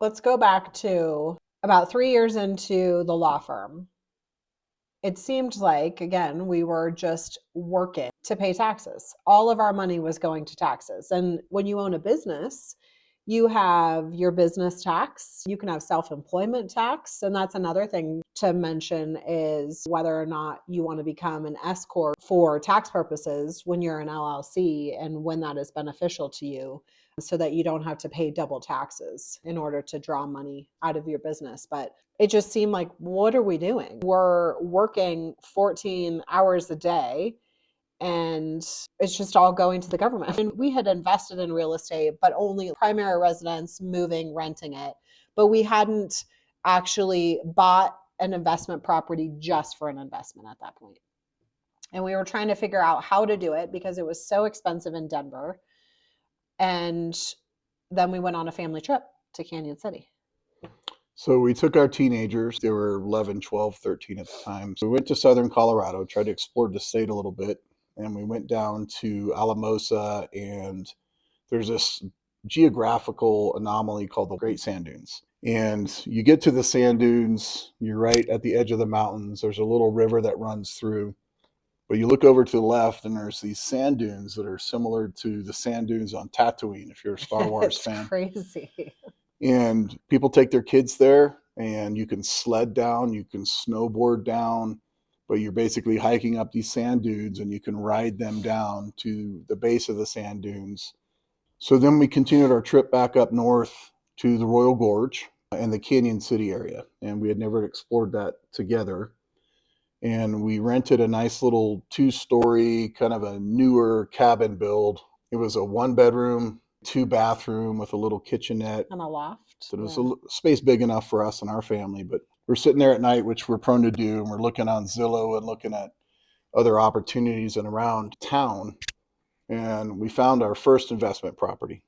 Let's go back to about 3 years into the law firm. It seemed like, again, we were just working to pay taxes. All of our money was going to taxes. And when you own a business, you have your business tax, you can have self-employment tax. And that's another thing to mention is whether or not you want to become an S corp for tax purposes when you're an LLC and when that is beneficial to you so that you don't have to pay double taxes in order to draw money out of your business. But it just seemed like, what are we doing? We're working 14 hours a day and it's just all going to the government. And we had invested in real estate, but only primary residence, moving, renting it. But we hadn't actually bought an investment property just for an investment at that point. And we were trying to figure out how to do it because it was so expensive in Denver. And then we went on a family trip to Cañon City. So we took our teenagers, they were 11, 12, 13 at the time. So we went to southern Colorado, tried to explore the state a little bit. And we went down to Alamosa, and there's this geographical anomaly called the Great Sand Dunes. And you get to the sand dunes, you're right at the edge of the mountains. There's a little river that runs through. But you look over to the left, and there's these sand dunes that are similar to the sand dunes on Tatooine, if you're a Star Wars fan. Crazy. And people take their kids there, and you can sled down, you can snowboard down, but you're basically hiking up these sand dunes, and you can ride them down to the base of the sand dunes. So then we continued our trip back up north to the Royal Gorge and the Cañon City area, and we had never explored that together. And we rented a nice little 2-story, kind of a newer cabin build. It was a 1-bedroom, 2-bathroom with a little kitchenette. And a loft. So it was a space big enough for us and our family. But we're sitting there at night, which we're prone to do, and we're looking on Zillow and looking at other opportunities and around town. And we found our first investment property.